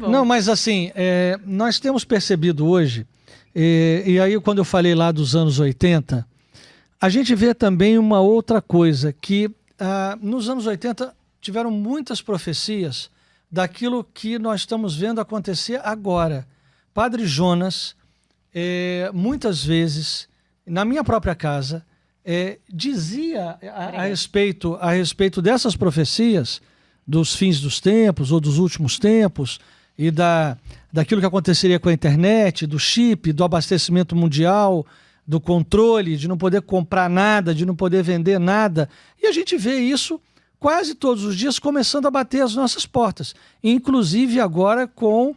bom. Não, mas assim, nós temos percebido hoje, e aí quando eu falei lá dos anos 80, a gente vê também uma outra coisa, que nos anos 80 tiveram muitas profecias daquilo que nós estamos vendo acontecer agora. Padre Jonas, muitas vezes, na minha própria casa, dizia a respeito dessas profecias, dos fins dos tempos ou dos últimos tempos, e daquilo que aconteceria com a internet, do chip, do abastecimento mundial, do controle, de não poder comprar nada, de não poder vender nada. E a gente vê isso quase todos os dias começando a bater as nossas portas. Inclusive agora com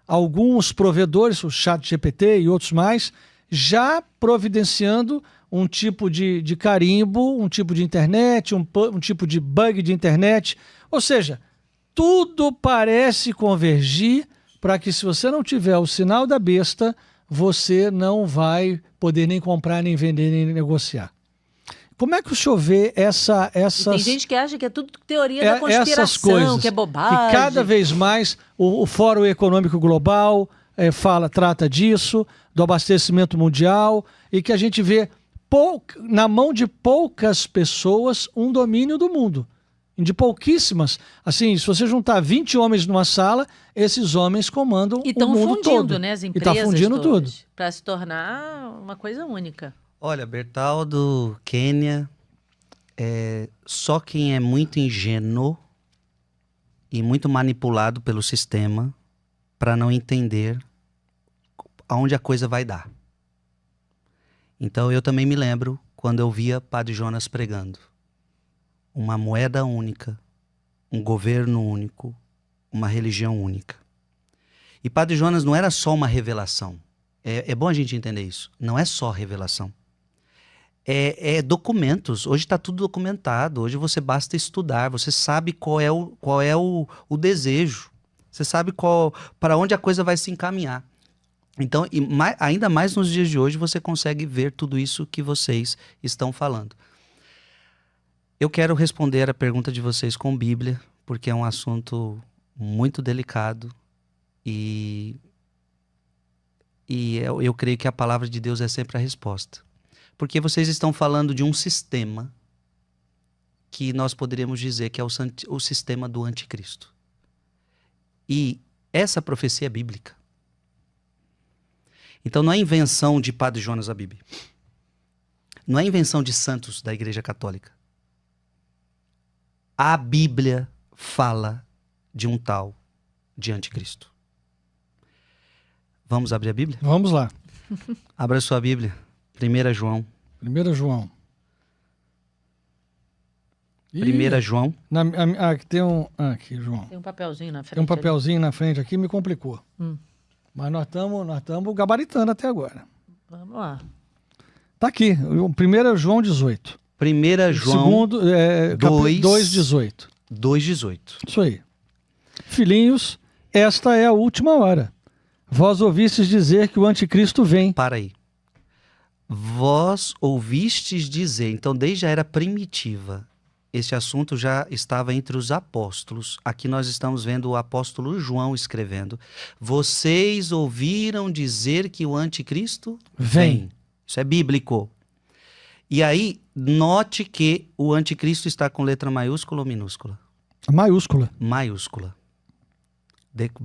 alguns provedores, o ChatGPT e outros mais, já providenciando um tipo de carimbo, um tipo de internet, um tipo de bug de internet. Ou seja, tudo parece convergir para que, se você não tiver o sinal da besta, você não vai poder nem comprar, nem vender, nem negociar. Como é que o senhor vê essas... Tem gente que acha que é tudo teoria da conspiração, essas coisas, que é bobagem. E cada vez mais o Fórum Econômico Global trata disso, do abastecimento mundial, e que a gente vê na mão de poucas pessoas um domínio do mundo. De pouquíssimas. Assim, se você juntar 20 homens numa sala, esses homens comandam o mundo todo. E estão fundindo, né, as empresas. E está fundindo tudo. Para se tornar uma coisa única. Olha, Bertaldo, Kênia, só quem é muito ingênuo e muito manipulado pelo sistema para não entender aonde a coisa vai dar. Então eu também me lembro quando eu via Padre Jonas pregando. Uma moeda única, um governo único, uma religião única. E Padre Jonas não era só uma revelação. É bom a gente entender isso. Não é só revelação. É documentos. Hoje está tudo documentado. Hoje você basta estudar. Você sabe qual é o desejo. Você sabe para onde a coisa vai se encaminhar. Então, ainda mais nos dias de hoje, você consegue ver tudo isso que vocês estão falando. Eu quero responder a pergunta de vocês com Bíblia, porque é um assunto muito delicado e eu creio que a palavra de Deus é sempre a resposta. Porque vocês estão falando de um sistema que nós poderíamos dizer que é o sistema do anticristo. E essa profecia é bíblica. Então não é invenção de Padre Jonas Abib. Não é invenção de santos da Igreja Católica. A Bíblia fala de um tal de anticristo. Vamos abrir a Bíblia? Vamos lá. Abra a sua Bíblia. 1 João. 1 João. 1 João. Aqui tem aqui, João. Tem um papelzinho na frente. Tem um papelzinho na frente aqui, me complicou. Mas nós estamos gabaritando até agora. Vamos lá. Tá aqui, 1 João 18. 1 João Segundo, 2,18. 2,18. Isso aí. Filhinhos, esta é a última hora. Vós ouvistes dizer que o anticristo vem. Para aí. Vós ouvistes dizer. Então, desde a era primitiva, esse assunto já estava entre os apóstolos. Aqui nós estamos vendo o apóstolo João escrevendo. Vocês ouviram dizer que o anticristo vem. Isso é bíblico. E aí, note que o anticristo está com letra maiúscula ou minúscula? Maiúscula. Maiúscula.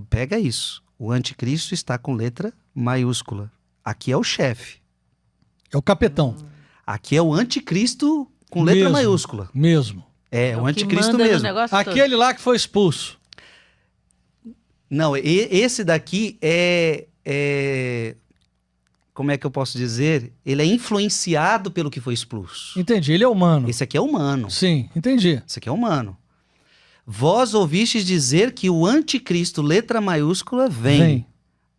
Pega isso. O anticristo está com letra maiúscula. Aqui é o chefe. É o capetão. Aqui é o anticristo com letra maiúscula. Mesmo. É o anticristo mesmo. Aquele lá que foi expulso. Não, esse daqui como é que eu posso dizer? Ele é influenciado pelo que foi expulso. Entendi, ele é humano. Esse aqui é humano. Sim, entendi. Esse aqui é humano. Vós ouvistes dizer que o anticristo, letra maiúscula, vem.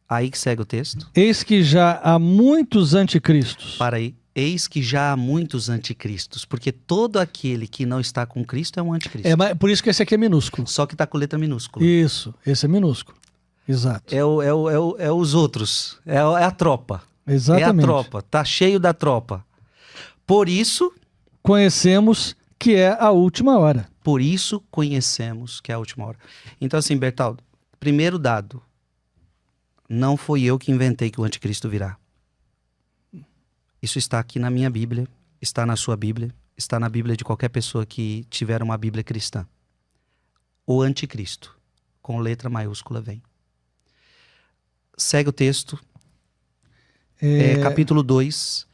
Aí que segue o texto. Eis que já há muitos anticristos. Para aí. Eis que já há muitos anticristos, porque todo aquele que não está com Cristo é um anticristo. Por isso que esse aqui é minúsculo. Só que está com letra minúscula. Isso, esse é minúsculo. Exato. É os outros, é a tropa. Exatamente. É a tropa, tá cheio da tropa. Por isso... conhecemos que é a última hora. Por isso conhecemos que é a última hora. Então assim, Bertaldo, primeiro dado. Não foi eu que inventei que o anticristo virá. Isso está aqui na minha Bíblia, está na sua Bíblia, está na Bíblia de qualquer pessoa que tiver uma Bíblia cristã. O anticristo, com letra maiúscula, vem. Segue o texto. Capítulo 2,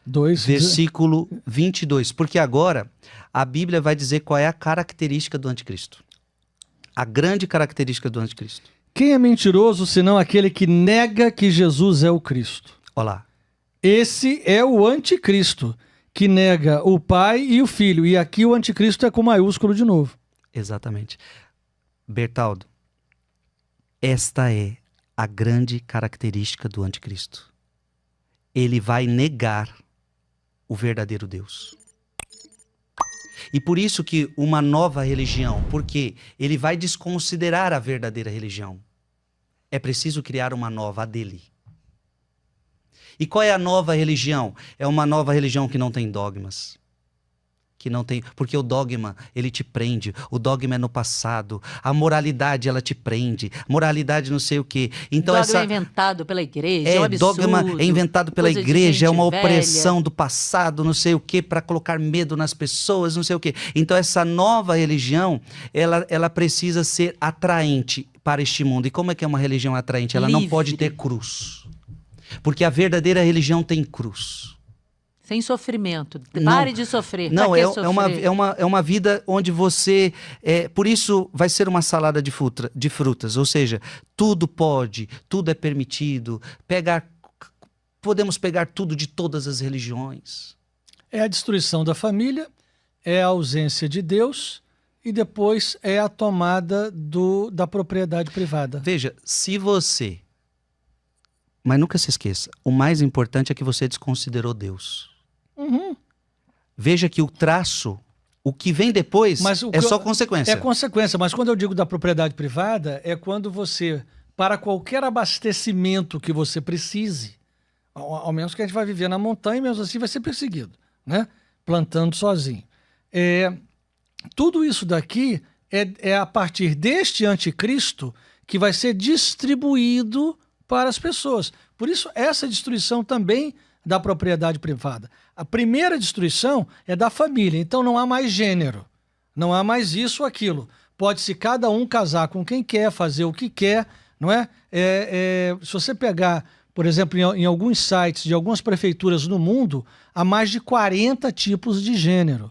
versículo 22. Porque agora a Bíblia vai dizer qual é a característica do anticristo. A grande característica do anticristo. Quem é mentiroso senão aquele que nega que Jesus é o Cristo? Olá. Esse é o anticristo, que nega o Pai e o Filho. E aqui o anticristo é com maiúsculo de novo. Exatamente. Bertaldo, esta é a grande característica do anticristo. Ele vai negar o verdadeiro Deus. E por isso que uma nova religião, porque ele vai desconsiderar a verdadeira religião. É preciso criar uma nova, a dele. E qual é a nova religião? É uma nova religião que não tem dogmas. Que não tem, porque o dogma, ele te prende. O dogma é no passado. A moralidade, ela te prende. Moralidade não sei o quê. Então dogma é inventado pela igreja, é um absurdo. Dogma é inventado pela igreja, é uma velha. opressão do passado, não sei o quê, para colocar medo nas pessoas, não sei o quê. Então essa nova religião, ela precisa ser atraente para este mundo. E como é que é uma religião atraente? Ela não pode ter cruz. Porque a verdadeira religião tem cruz. Sem sofrimento. Pare de sofrer. Não, é uma vida onde você... por isso vai ser uma salada de frutas. Ou seja, tudo pode, tudo é permitido. Podemos pegar tudo de todas as religiões. É a destruição da família, é a ausência de Deus e depois é a tomada da propriedade privada. Veja, se você... Mas nunca se esqueça, o mais importante é que você desconsiderou Deus. Uhum. Veja que o traço, o que vem depois, é só consequência. É consequência, mas quando eu digo da propriedade privada, é quando você, para qualquer abastecimento que você precise, ao menos que a gente vai viver na montanha, mesmo assim vai ser perseguido, né? Plantando sozinho. Tudo isso daqui é a partir deste anticristo que vai ser distribuído para as pessoas. Por isso, essa destruição também da propriedade privada. A primeira destruição é da família, então não há mais gênero, não há mais isso ou aquilo. Pode-se cada um casar com quem quer, fazer o que quer, não é? Se você pegar, por exemplo, em alguns sites de algumas prefeituras no mundo, há mais de 40 tipos de gênero.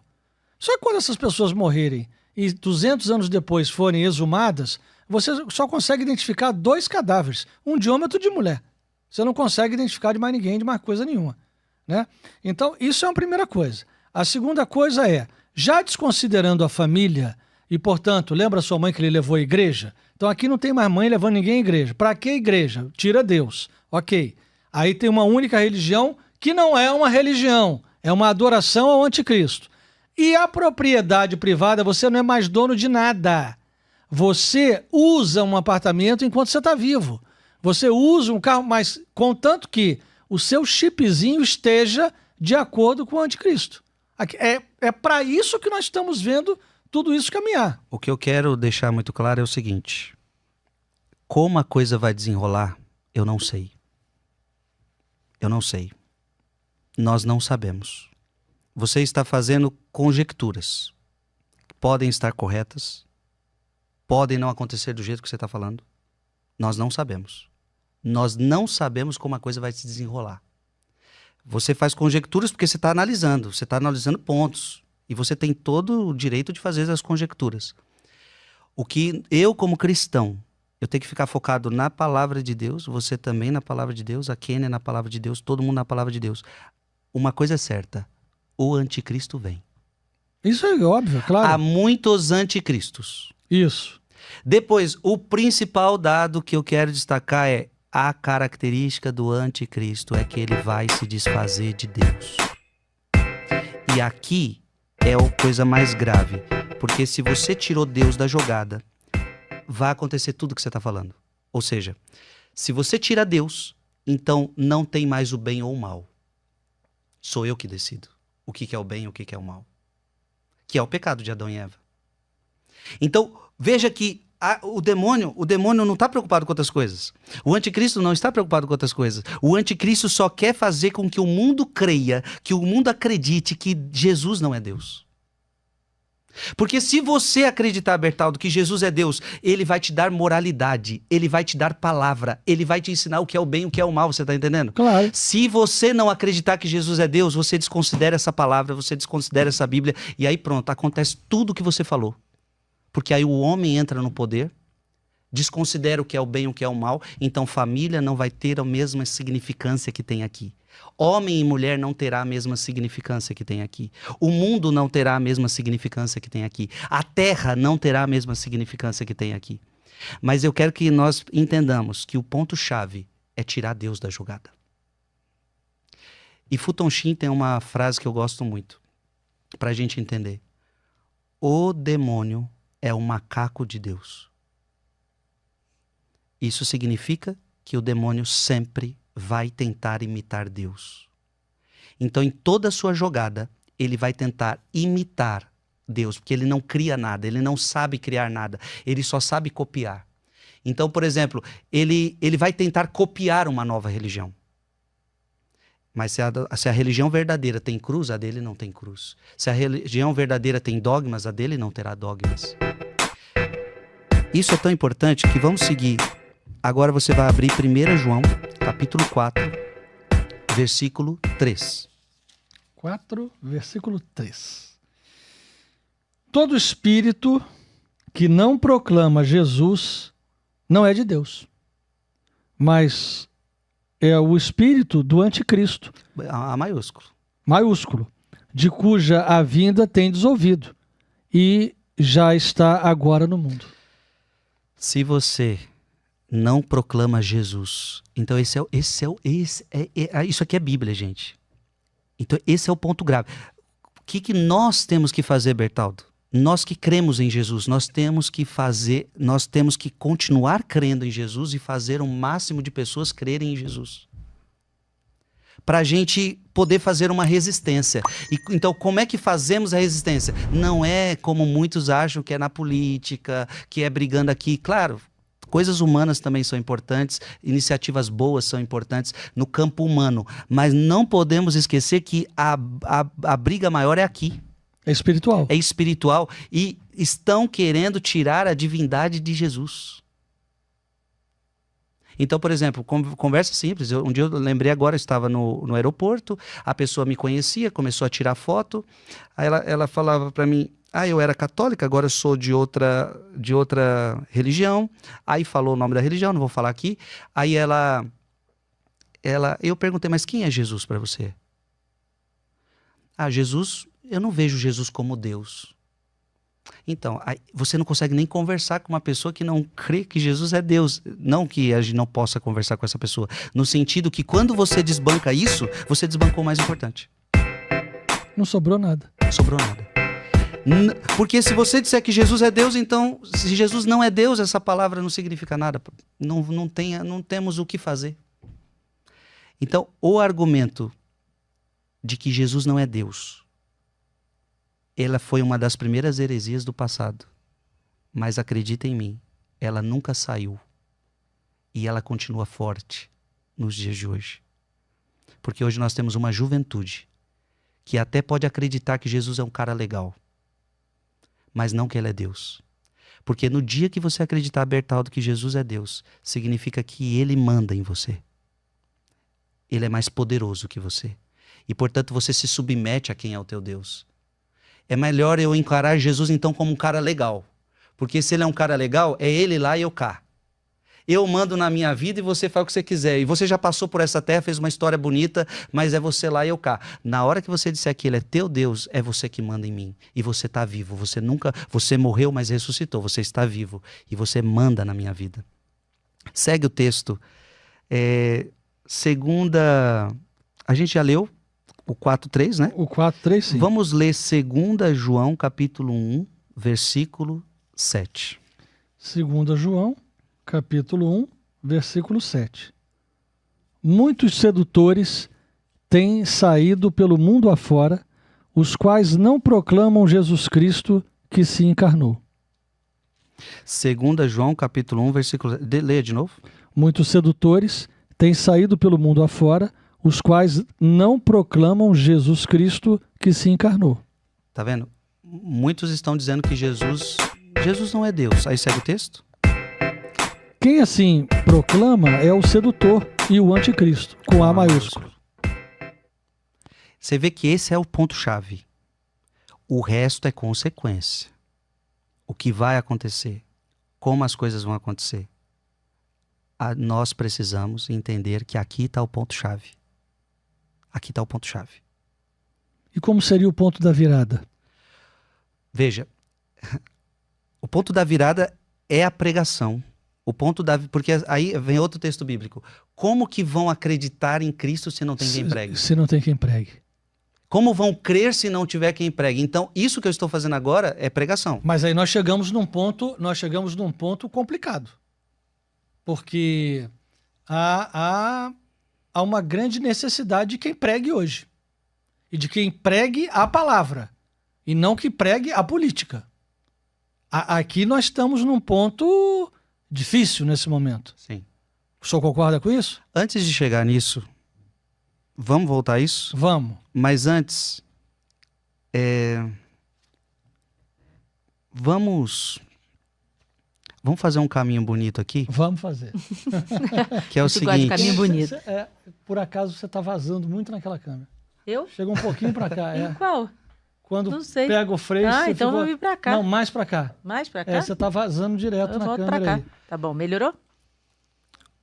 Só que quando essas pessoas morrerem e 200 anos depois forem exumadas, você só consegue identificar 2 cadáveres, um de homem e outro de mulher. Você não consegue identificar de mais ninguém, de mais coisa nenhuma, né? Então, isso é uma primeira coisa. A segunda coisa é, já desconsiderando a família, e, portanto, lembra sua mãe que ele levou à igreja? Então, aqui não tem mais mãe levando ninguém à igreja. Para que igreja? Tira Deus. Ok. Aí tem uma única religião que não é uma religião, é uma adoração ao anticristo. E a propriedade privada, você não é mais dono de nada. Você usa um apartamento enquanto você está vivo. Você usa um carro, mas contanto que o seu chipzinho esteja de acordo com o anticristo. É para isso que nós estamos vendo tudo isso caminhar. O que eu quero deixar muito claro é o seguinte. Como a coisa vai desenrolar, eu não sei. Eu não sei. Nós não sabemos. Você está fazendo conjecturas. Podem estar corretas. Podem não acontecer do jeito que você está falando. Nós não sabemos. Nós não sabemos como a coisa vai se desenrolar. Você faz conjecturas porque você está analisando pontos. E você tem todo o direito de fazer as conjecturas. O que eu, como cristão, eu tenho que ficar focado na palavra de Deus, você também na palavra de Deus, a Kênia na palavra de Deus, todo mundo na palavra de Deus. Uma coisa é certa, o anticristo vem. Isso é óbvio, claro. Há muitos anticristos. Isso. Depois, o principal dado que eu quero destacar é a característica do anticristo é que ele vai se desfazer de Deus. E aqui é a coisa mais grave, porque se você tirou Deus da jogada, vai acontecer tudo que você está falando. Ou seja, se você tira Deus, então não tem mais o bem ou o mal. Sou eu que decido o que é o bem e o que é o mal. Que é o pecado de Adão e Eva. Então, veja que o demônio não está preocupado com outras coisas. O anticristo não está preocupado com outras coisas. O anticristo só quer fazer com que o mundo creia, que o mundo acredite que Jesus não é Deus. Porque se você acreditar, Bertaldo, que Jesus é Deus, ele vai te dar moralidade, ele vai te dar palavra, ele vai te ensinar o que é o bem e o que é o mal, você está entendendo? Claro. Se você não acreditar que Jesus é Deus, você desconsidera essa palavra, você desconsidera essa Bíblia, e aí pronto, acontece tudo o que você falou. Porque aí o homem entra no poder, desconsidera o que é o bem e o que é o mal, então família não vai ter a mesma significância que tem aqui. Homem e mulher não terá a mesma significância que tem aqui. O mundo não terá a mesma significância que tem aqui. A terra não terá a mesma significância que tem aqui. Mas eu quero que nós entendamos que o ponto-chave é tirar Deus da jogada. E Futon Shin tem uma frase que eu gosto muito, para a gente entender. O demônio é o macaco de Deus. Isso significa que o demônio sempre vai tentar imitar Deus. Então, em toda a sua jogada, ele vai tentar imitar Deus, porque ele não cria nada, ele não sabe criar nada, ele só sabe copiar. Então, por exemplo, ele vai tentar copiar uma nova religião. Mas se a religião verdadeira tem cruz, a dele não tem cruz. Se a religião verdadeira tem dogmas, a dele não terá dogmas. Isso é tão importante que vamos seguir. Agora você vai abrir 1 João, capítulo 4, versículo 3. 4, versículo 3. Todo espírito que não proclama Jesus não é de Deus, mas é o espírito do anticristo. A maiúsculo. Maiúsculo, de cuja a vinda tem desouvido e já está agora no mundo. Se você não proclama Jesus, então isso aqui é Bíblia, gente. Então esse é o ponto grave. O que nós temos que fazer, Bertaldo? Nós que cremos em Jesus, nós temos que continuar crendo em Jesus e fazer o máximo de pessoas crerem em Jesus. Para a gente poder fazer uma resistência. Então, como é que fazemos a resistência? Não é como muitos acham que é na política, que é brigando aqui. Claro, coisas humanas também são importantes, iniciativas boas são importantes no campo humano. Mas não podemos esquecer que a briga maior é aqui. É espiritual. É espiritual e estão querendo tirar a divindade de Jesus. Então, por exemplo, conversa simples. Um dia eu lembrei agora, eu estava no aeroporto, a pessoa me conhecia, começou a tirar foto, aí ela falava para mim, eu era católica, agora eu sou de outra religião, aí falou o nome da religião, não vou falar aqui, aí eu perguntei, mas quem é Jesus para você? Jesus... Eu não vejo Jesus como Deus. Então, você não consegue nem conversar com uma pessoa que não crê que Jesus é Deus. Não que a gente não possa conversar com essa pessoa. No sentido que quando você desbanca isso, você desbancou o mais importante. Não sobrou nada. Sobrou nada. Porque se você disser que Jesus é Deus, então, se Jesus não é Deus, essa palavra não significa nada. Não temos o que fazer. Então, o argumento de que Jesus não é Deus, ela foi uma das primeiras heresias do passado. Mas acredita em mim, ela nunca saiu. E ela continua forte nos dias de hoje. Porque hoje nós temos uma juventude que até pode acreditar que Jesus é um cara legal, mas não que ele é Deus. Porque no dia que você acreditar, Bertaldo, que Jesus é Deus, significa que ele manda em você. Ele é mais poderoso que você. E, portanto, você se submete a quem é o teu Deus. É melhor eu encarar Jesus, então, como um cara legal. Porque se ele é um cara legal, é ele lá e eu cá. Eu mando na minha vida e você faz o que você quiser. E você já passou por essa terra, fez uma história bonita, mas é você lá e eu cá. Na hora que você disser que ele é teu Deus, é você que manda em mim. E você está vivo. Você morreu, mas ressuscitou. Você está vivo. E você manda na minha vida. Segue o texto. A gente já leu o 4:3, né? O 4:3, sim. Vamos ler 2 João, capítulo 1, versículo 7. 2 João, capítulo 1, versículo 7. Muitos sedutores têm saído pelo mundo afora, os quais não proclamam Jesus Cristo que se encarnou. 2 João, capítulo 1, versículo... Leia de novo. Muitos sedutores têm saído pelo mundo afora, os quais não proclamam Jesus Cristo que se encarnou. Tá vendo? Muitos estão dizendo que Jesus não é Deus. Aí segue o texto. Quem assim proclama é o sedutor e o anticristo, com A maiúsculo. Você vê que esse é o ponto-chave. O resto é consequência. O que vai acontecer, como as coisas vão acontecer. Nós precisamos entender que aqui está o ponto-chave. Aqui está o ponto-chave. E como seria o ponto da virada? Veja, o ponto da virada é a pregação. Porque aí vem outro texto bíblico. Como que vão acreditar em Cristo se não tem quem pregue? Se não tem quem pregue. Como vão crer se não tiver quem pregue? Então, isso que eu estou fazendo agora é pregação. Mas aí nós chegamos num ponto complicado. Porque há uma grande necessidade de quem pregue hoje. E de quem pregue a palavra. E não que pregue a política. Aqui nós estamos num ponto difícil nesse momento. Sim. O senhor concorda com isso? Antes de chegar nisso, vamos voltar a isso? Vamos. Mas antes, vamos fazer um caminho bonito aqui? Vamos fazer. Que é o Você gosta de seguinte... caminho bonito. Por acaso você está vazando muito naquela câmera. Eu? Chega um pouquinho para cá. Em qual? Quando Não sei. pega o freio, você então ficou... vou vir pra cá. Não, mais para cá. Mais pra cá? Você está vazando direto Eu na volto pra câmera cá. aí. Tá bom, melhorou?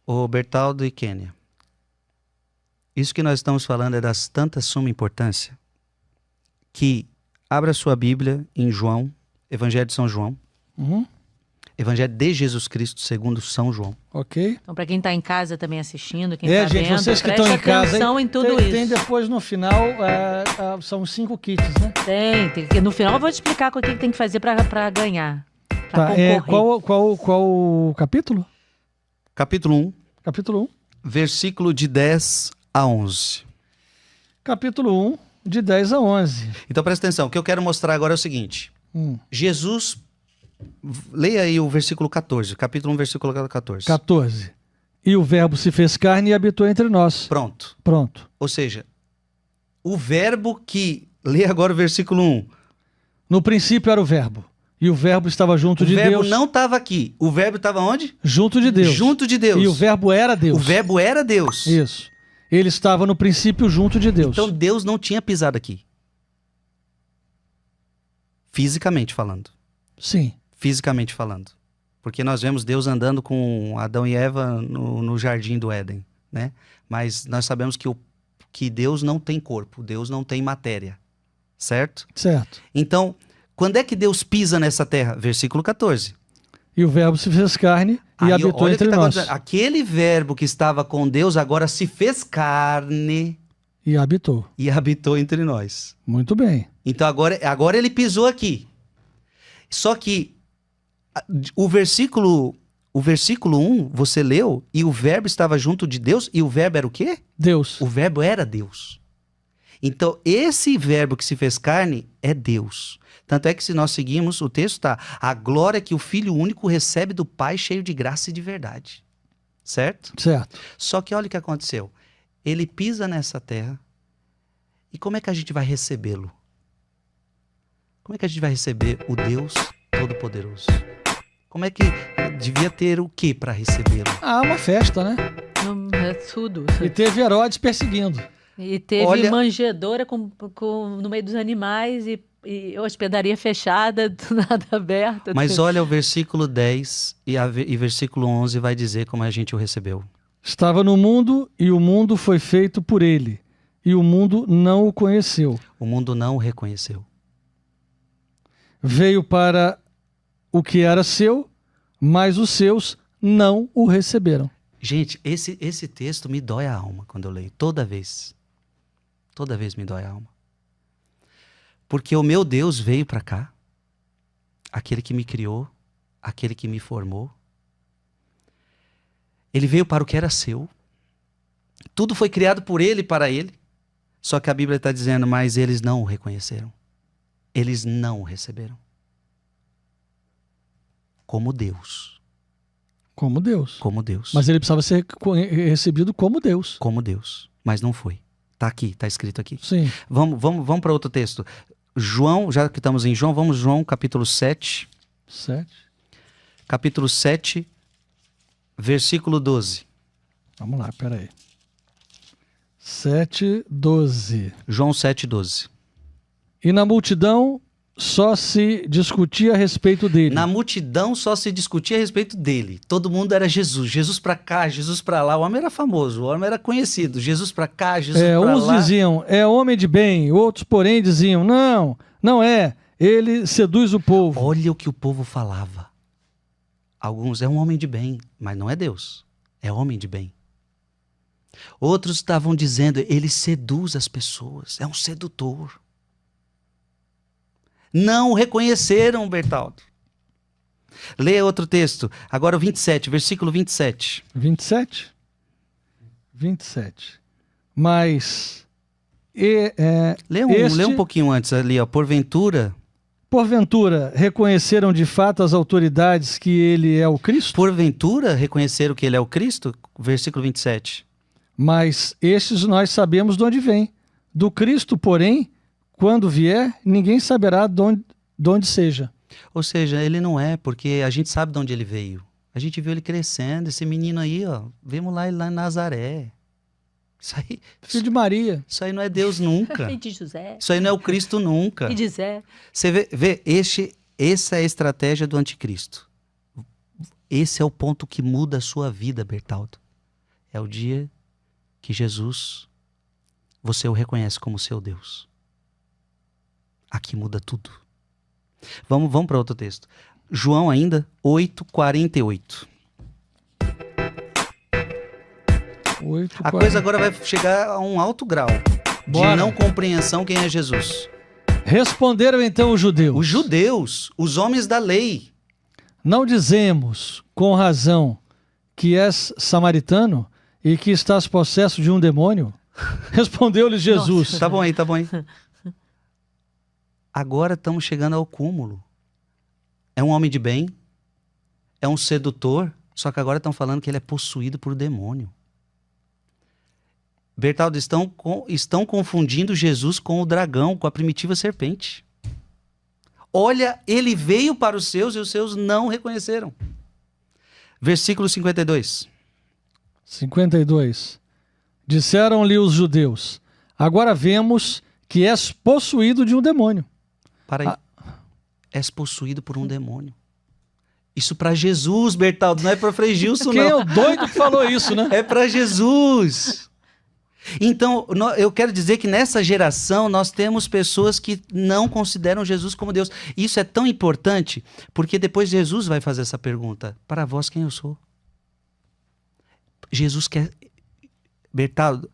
Ô Bertaldo e Kênia, isso que nós estamos falando é das tanta suma importância que abra sua Bíblia em João, Evangelho de São João, Uhum. Evangelho de Jesus Cristo segundo São João. Ok. Então, pra quem tá em casa também assistindo, quem tá Gente, vendo, vocês que preste estão em casa, atenção hein? em tudo Tem isso. depois no final, são 5 kits, né? Tem. No final eu vou te explicar o que tem que fazer pra ganhar. Pra Tá, concorrer. qual o capítulo? Capítulo 1, Capítulo 1. versículo de 10 a 11. Capítulo 1, de 10 a 11. Então presta atenção, o que eu quero mostrar agora é o seguinte. Jesus, leia aí o versículo 14, capítulo 1, versículo 14. 14. E o verbo se fez carne e habitou entre nós. Pronto. Pronto. Ou seja, o verbo que... Lê agora o versículo 1. No princípio era o verbo. E o verbo estava junto de Deus. O verbo não estava aqui. O verbo estava onde? Junto de Deus. Junto de Deus. E o verbo era Deus. O verbo era Deus. Isso. Ele estava no princípio junto de Deus. Então Deus não tinha pisado aqui. Fisicamente falando. Sim. Fisicamente falando. Porque nós vemos Deus andando com Adão e Eva no jardim do Éden, né? Mas nós sabemos que Deus não tem corpo, Deus não tem matéria, certo? Certo. Então, quando é que Deus pisa nessa terra? Versículo 14. E o verbo se fez carne e Aí, habitou olha o entre que tá nós. acontecendo. Aquele verbo que estava com Deus agora se fez carne E habitou. e habitou entre nós. Muito bem. Então agora ele pisou aqui. Só que o versículo 1, você leu, e o verbo estava junto de Deus, e o verbo era o quê? Deus. O verbo era Deus. Então, esse verbo que se fez carne é Deus. Tanto é que se nós seguimos, o texto está, a glória que o Filho único recebe do Pai cheio de graça e de verdade. Certo? Certo. Só que olha o que aconteceu. Ele pisa nessa terra, e como é que a gente vai recebê-lo? Como é que a gente vai receber o Deus Todo-Poderoso? Como é que devia ter o que para recebê-lo? Uma festa, né? É tudo. E teve Herodes perseguindo. E teve Olha- manjedoura no meio dos animais e hospedaria fechada, nada aberto. Mas olha o versículo 10 e versículo 11 vai dizer como a gente o recebeu. Estava no mundo e o mundo foi feito por ele. E o mundo não o conheceu. O mundo não o reconheceu. Veio para o que era seu, mas os seus não o receberam. Gente, esse texto me dói a alma quando eu leio. Toda vez. Toda vez me dói a alma. Porque o meu Deus veio para cá. Aquele que me criou. Aquele que me formou. Ele veio para o que era seu. Tudo foi criado por ele e para ele. Só que a Bíblia está dizendo, mas eles não o reconheceram. Eles não o receberam. como Deus. Como Deus. Como Deus. Mas ele precisava ser recebido como Deus. Como Deus. Mas não foi. Tá aqui, tá escrito aqui. Sim. Vamos para outro texto. João, já que estamos em João, vamos João capítulo 7. 7. Capítulo 7, versículo 12. Vamos lá, peraí. 7, 12. João 7, 12. E na multidão só se discutia a respeito dele. Na multidão só se discutia a respeito dele. Todo mundo era Jesus. Jesus para cá, Jesus para lá. O homem era famoso, o homem era conhecido. Jesus para cá, Jesus para lá. Uns diziam, é homem de bem. Outros, porém, diziam, não é. Ele seduz o povo. Olha o que o povo falava. Alguns, é um homem de bem, mas não é Deus. É homem de bem. Outros estavam dizendo, ele seduz as pessoas. É um sedutor. Não o reconheceram, Bertaldo. Leia outro texto. Agora o 27, versículo 27. 27? 27. Mas... Lê um pouquinho antes ali, ó. Porventura, reconheceram de fato as autoridades que ele é o Cristo? Porventura, reconheceram que ele é o Cristo? Versículo 27. Mas estes nós sabemos de onde vem. Do Cristo, porém, quando vier, ninguém saberá de onde seja. Ou seja, ele não é, porque a gente sabe de onde ele veio. A gente viu ele crescendo, esse menino aí, ó. Vimos lá ele lá em Nazaré. Filho de Maria. Isso aí não é Deus nunca. E de José. Isso aí não é o Cristo nunca. E de Zé. Você vê essa é a estratégia do anticristo. Esse é o ponto que muda a sua vida, Bertaldo. É o dia que Jesus, você o reconhece como seu Deus. Aqui muda tudo. Vamos para outro texto. João ainda, 8:48. A coisa agora vai chegar a um alto grau de não compreensão quem é Jesus. Responderam então os judeus. Os judeus, os homens da lei. Não dizemos, com razão, que és samaritano e que estás possesso de um demônio? Respondeu-lhes Jesus. Nossa. Tá bom aí. Agora estamos chegando ao cúmulo. É um homem de bem, é um sedutor, só que agora estão falando que ele é possuído por demônio. Bertaldo, estão confundindo Jesus com o dragão, com a primitiva serpente. Olha, ele veio para os seus e os seus não reconheceram. Versículo 52. 52. Disseram-lhe os judeus, agora vemos que és possuído de um demônio. Para aí. És possuído por um demônio. Isso para Jesus, Bertaldo, não é para Frei Gilson, não. Quem é o doido que falou isso, né? É para Jesus. Então, eu quero dizer que nessa geração nós temos pessoas que não consideram Jesus como Deus. Isso é tão importante, porque depois Jesus vai fazer essa pergunta. Para vós, quem eu sou? Jesus quer... Bertaldo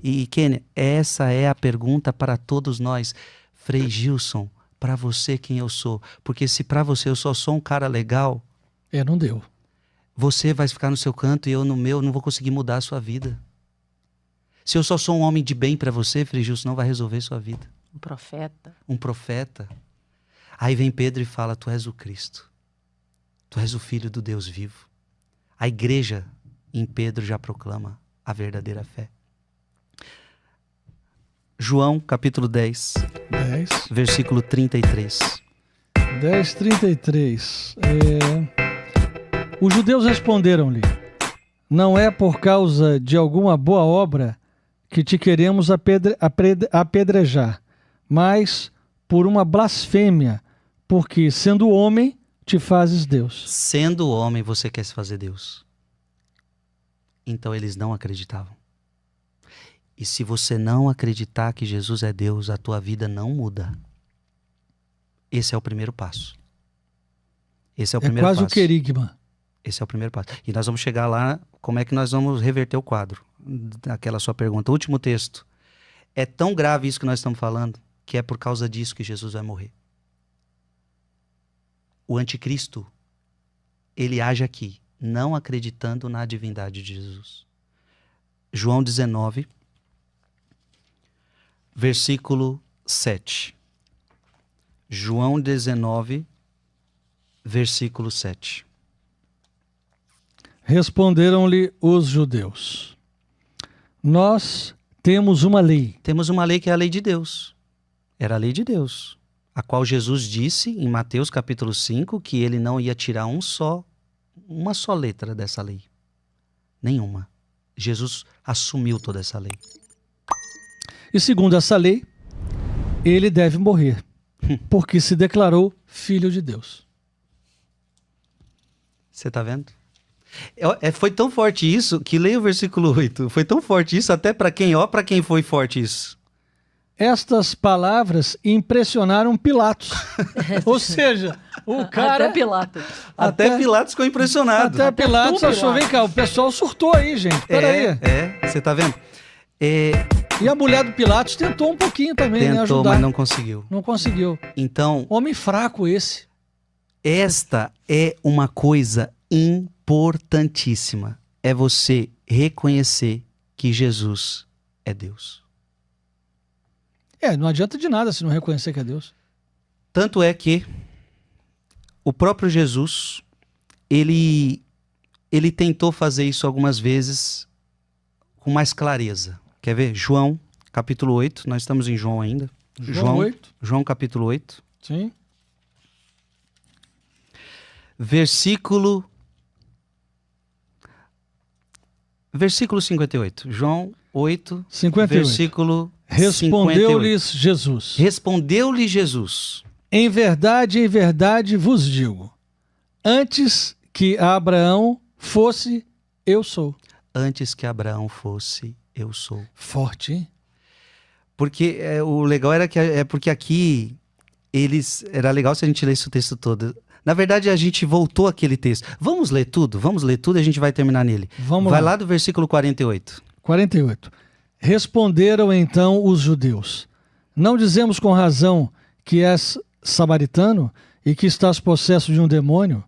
e Kênia, essa é a pergunta para todos nós. Frei Gilson, para você quem eu sou? Porque se para você eu só sou um cara legal... não deu. Você vai ficar no seu canto e eu no meu, não vou conseguir mudar a sua vida. Se eu só sou um homem de bem para você, Frei Gilson, não vai resolver sua vida. Um profeta. Aí vem Pedro e fala, tu és o Cristo. Tu és o Filho do Deus vivo. A igreja em Pedro já proclama a verdadeira fé. João, capítulo 10. Versículo 33. 10:33. Os judeus responderam-lhe, não é por causa de alguma boa obra que te queremos apedrejar, mas por uma blasfêmia, porque, sendo homem, te fazes Deus. Sendo homem, você quer se fazer Deus. Então eles não acreditavam. E se você não acreditar que Jesus é Deus, a tua vida não muda. Esse é o primeiro passo. Esse é o primeiro passo. É quase o querigma. Esse é o primeiro passo. E nós vamos chegar lá, como é que nós vamos reverter o quadro? Aquela sua pergunta. Último texto. É tão grave isso que nós estamos falando, que é por causa disso que Jesus vai morrer. O anticristo, ele age aqui, não acreditando na divindade de Jesus. João 19, versículo 7. João 19, versículo 7. Responderam-lhe os judeus: nós temos uma lei. Temos uma lei que é a lei de Deus. Era a lei de Deus, a qual Jesus disse em Mateus capítulo 5 que ele não ia tirar uma só letra dessa lei. Nenhuma. Jesus assumiu toda essa lei. E segundo essa lei, ele deve morrer, porque se declarou filho de Deus. Você está vendo? Foi tão forte isso que leia o versículo 8. Foi tão forte isso até para quem foi forte isso. Estas palavras impressionaram Pilatos. Ou seja, o cara... Até Pilatos. Até Pilatos ficou impressionado. Até Pilatos achou, vem cá, o pessoal surtou aí, gente. Peraí. Você tá vendo? E a mulher do Pilatos tentou um pouquinho também, né, Tentou, ajudar. mas não conseguiu. Não conseguiu. Então, Homem fraco esse. esta é uma coisa importantíssima. É você reconhecer que Jesus é Deus. Não adianta de nada se não reconhecer que é Deus. Tanto é que o próprio Jesus, ele tentou fazer isso algumas vezes com mais clareza. Quer ver? João, capítulo 8. Nós estamos em João ainda. João 8. João, capítulo 8. Sim. Versículo 58. João 8, 58. versículo 58. Respondeu-lhes Jesus: Respondeu-lhe Jesus: em verdade vos digo, antes que Abraão fosse, eu sou. Antes que Abraão fosse, eu sou. Forte, hein? Porque o legal era que porque aqui era legal se a gente lesse o texto todo. Na verdade, a gente voltou àquele texto. Vamos ler tudo e a gente vai terminar nele. Vai lá do versículo 48. 48. Responderam então os judeus: não dizemos com razão que és samaritano e que estás possesso de um demônio?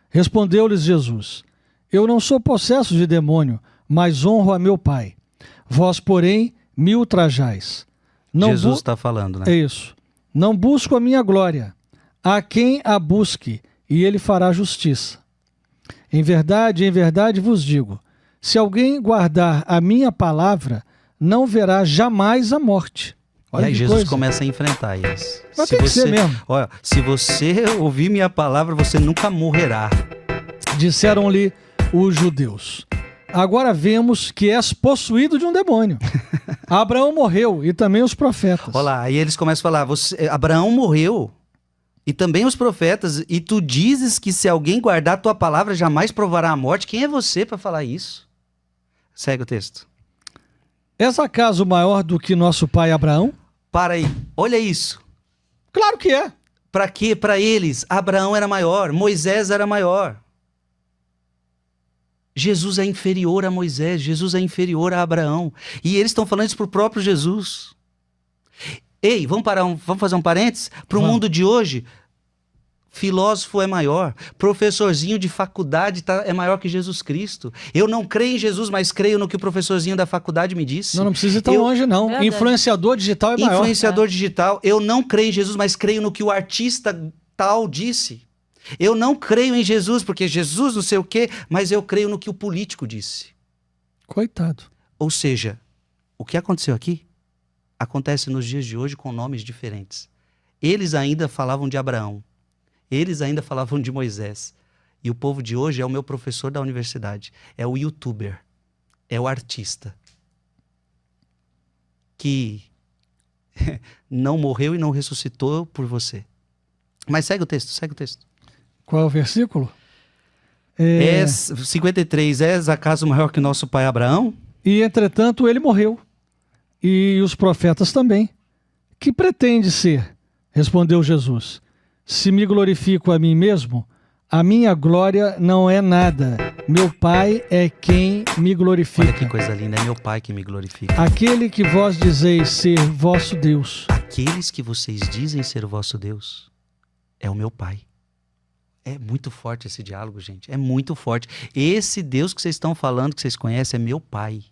Respondeu-lhes Jesus: eu não sou possesso de demônio, mas honro a meu Pai. Vós, porém, me ultrajais. Jesus está falando, né? É isso. Não busco a minha glória. A quem a busque, e ele fará justiça. Em verdade vos digo, se alguém guardar a minha palavra, não verá jamais a morte. Olha, e aí Jesus começa a enfrentar eles. Mas tem que ser mesmo. Olha, se você ouvir minha palavra, você nunca morrerá. Disseram-lhe os judeus: agora vemos que és possuído de um demônio. Abraão morreu e também os profetas. Olha lá, aí eles começam a falar: Abraão morreu e também os profetas, e tu dizes que se alguém guardar a tua palavra jamais provará a morte. Quem é você para falar isso? Segue o texto. És acaso maior do que nosso pai Abraão? Para aí, olha isso. Claro que é. Para quê? Para eles, Abraão era maior, Moisés era maior. Jesus é inferior a Moisés, Jesus é inferior a Abraão. E eles estão falando isso para o próprio Jesus. Ei, vamos fazer um parênteses? Para o mundo de hoje, filósofo é maior, professorzinho de faculdade é maior que Jesus Cristo. Eu não creio em Jesus, mas creio no que o professorzinho da faculdade me disse. Não precisa ir tão longe, não. Verdade. Influenciador digital é maior. Influenciador digital. Eu não creio em Jesus, mas creio no que o artista tal disse. Eu não creio em Jesus, porque Jesus não sei o quê, mas eu creio no que o político disse. Coitado. Ou seja, o que aconteceu aqui acontece nos dias de hoje com nomes diferentes. Eles ainda falavam de Abraão. Eles ainda falavam de Moisés. E o povo de hoje é o meu professor da universidade. É o youtuber. É o artista. Que não morreu e não ressuscitou por você. Mas segue o texto. Qual é o versículo? 53. És acaso maior que nosso pai Abraão? E entretanto ele morreu. E os profetas também. Que pretende ser? Respondeu Jesus. Se me glorifico a mim mesmo, a minha glória não é nada. Meu Pai é quem me glorifica. Olha que coisa linda, é meu Pai que me glorifica. Aquele que vós dizeis ser vosso Deus. Aqueles que vocês dizem ser o vosso Deus é o meu Pai. É muito forte esse diálogo, gente. É muito forte. Esse Deus que vocês estão falando, que vocês conhecem, é meu Pai.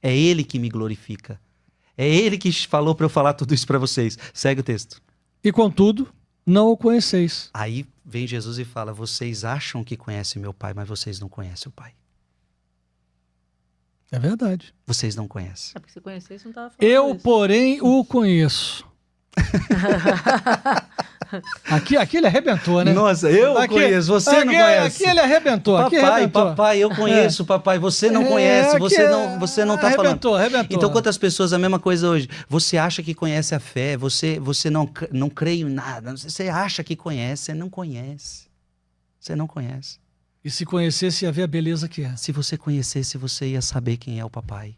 É Ele que me glorifica. É Ele que falou para eu falar tudo isso para vocês. Segue o texto. E contudo, não o conheceis. Aí vem Jesus e fala, vocês acham que conhecem meu Pai, mas vocês não conhecem o Pai. É verdade. Vocês não conhecem. É porque se conhecesse, não estava falando Eu, isso. porém, o conheço. Aqui ele arrebentou, né? Nossa, eu Aqui- conheço, você não aqui, conhece. Aqui ele arrebentou. aqui Papai, arrebentou. papai, eu conheço, papai, você não conhece, aqui você não tá falando. Arrebentou. Então, quantas pessoas, a mesma coisa hoje, você acha que conhece a fé, você não crê em nada, você acha que conhece, você não conhece. Você não conhece. E se conhecesse, ia ver a beleza que é. Se você conhecesse, você ia saber quem é o papai.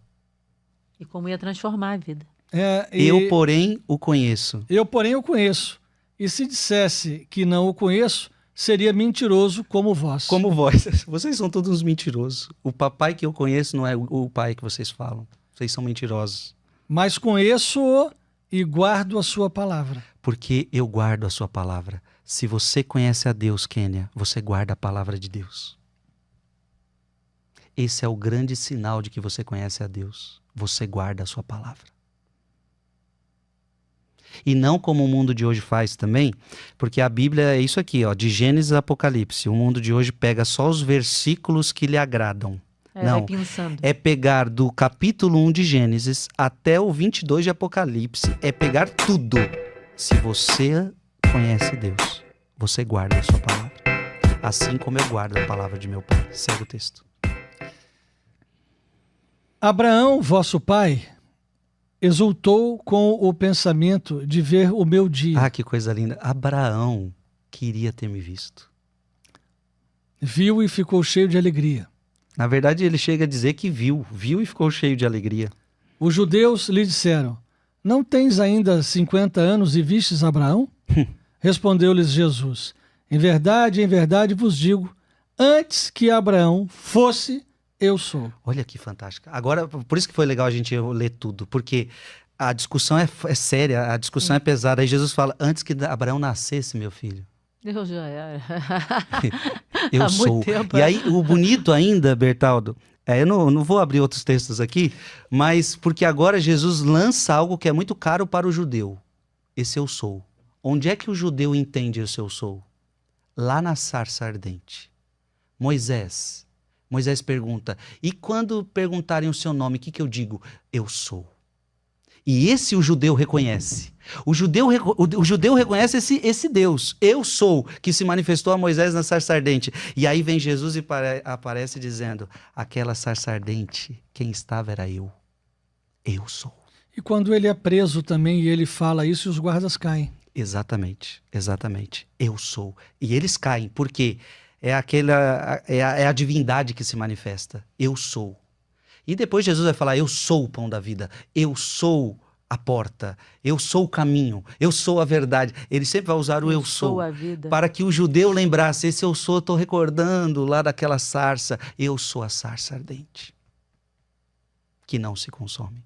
E como ia transformar a vida. Eu, porém, o conheço. Eu, porém, o conheço. E se dissesse que não o conheço, seria mentiroso como vós. Como vós, vocês são todos uns mentirosos. O papai que eu conheço não é o pai que vocês falam. Vocês são mentirosos. Mas conheço-o e guardo a sua palavra. Porque eu guardo a sua palavra. Se você conhece a Deus, Kênia, você guarda a palavra de Deus. Esse é o grande sinal de que você conhece a Deus. Você guarda a sua palavra. E não como o mundo de hoje faz também, porque a Bíblia é isso aqui, ó, de Gênesis a Apocalipse. O mundo de hoje pega só os versículos que lhe agradam. Vai Não, pensando. é pegar do capítulo 1 de Gênesis até o 22 de Apocalipse. É pegar tudo. Se você conhece Deus, você guarda a sua palavra. Assim como eu guardo a palavra de meu pai. Segue o texto. Abraão, vosso pai, exultou com o pensamento de ver o meu dia. Ah, que coisa linda. Abraão queria ter me visto. Viu e ficou cheio de alegria. Na verdade, ele chega a dizer que viu e ficou cheio de alegria. Os judeus lhe disseram, não tens ainda 50 anos e vistes Abraão? Respondeu-lhes Jesus, em verdade vos digo, antes que Abraão fosse, eu sou. Olha que fantástico. Agora, por isso que foi legal a gente ler tudo, porque a discussão é séria, a discussão é pesada. Aí Jesus fala, antes que Abraão nascesse, meu filho, Eu já era. eu Há muito sou. tempo. E aí, o bonito ainda, Bertaldo, eu não vou abrir outros textos aqui, mas porque agora Jesus lança algo que é muito caro para o judeu. Esse eu sou. Onde é que o judeu entende esse eu sou? Lá na sarça ardente. Moisés pergunta, e quando perguntarem o seu nome, o que eu digo? Eu sou. E esse o judeu reconhece. O judeu reconhece esse Deus, eu sou, que se manifestou a Moisés na sarça ardente. E aí vem Jesus e aparece dizendo, aquela sarça ardente, quem estava era eu. Eu sou. E quando ele é preso também e ele fala isso, os guardas caem. Exatamente. Eu sou. E eles caem, porque é a divindade que se manifesta. Eu sou. E depois Jesus vai falar, eu sou o pão da vida, eu sou a porta, eu sou o caminho, eu sou a verdade. Ele sempre vai usar o eu sou, a vida. para que o judeu lembrasse, esse eu sou, estou recordando lá daquela sarça, eu sou a sarça ardente, que não se consome.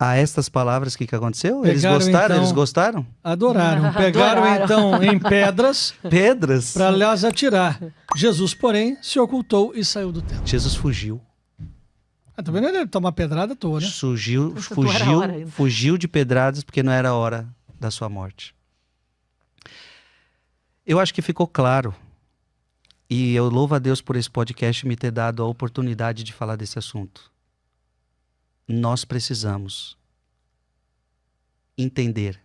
A estas palavras, o que aconteceu? Eles gostaram? Então, eles gostaram? Adoraram. Pegaram então em pedras Pedras? para lhes atirar. Jesus, porém, se ocultou e saiu do templo. Jesus fugiu. Tá vendo ele tomar pedrada à toa, né? Fugiu de pedradas porque não era a hora da sua morte. Eu acho que ficou claro. E eu louvo a Deus por esse podcast me ter dado a oportunidade de falar desse assunto. Nós precisamos entender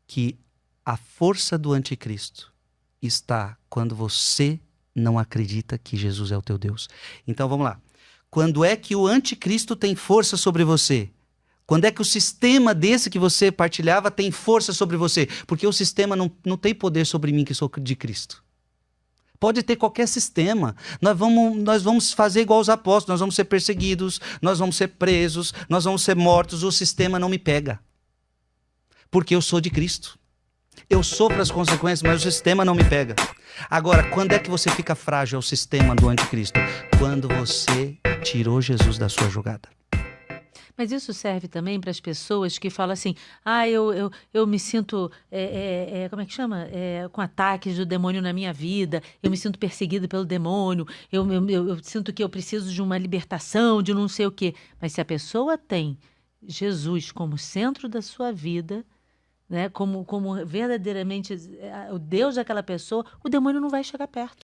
que a força do anticristo está quando você não acredita que Jesus é o teu Deus. Então vamos lá. Quando é que o anticristo tem força sobre você? Quando é que o sistema desse que você partilhava tem força sobre você? Porque o sistema não tem poder sobre mim que sou de Cristo. Pode ter qualquer sistema. Nós vamos fazer igual os apóstolos, nós vamos ser perseguidos, nós vamos ser presos, nós vamos ser mortos, o sistema não me pega. Porque eu sou de Cristo. Eu sofro as consequências, mas o sistema não me pega. Agora, quando é que você fica frágil ao sistema do anticristo? Quando você tirou Jesus da sua jogada. Mas isso serve também para as pessoas que falam assim, eu me sinto, como é que chama? Com ataques do demônio na minha vida, eu me sinto perseguido pelo demônio, eu sinto que eu preciso de uma libertação, de não sei o quê. Mas se a pessoa tem Jesus como centro da sua vida, né, como verdadeiramente o Deus daquela pessoa, o demônio não vai chegar perto.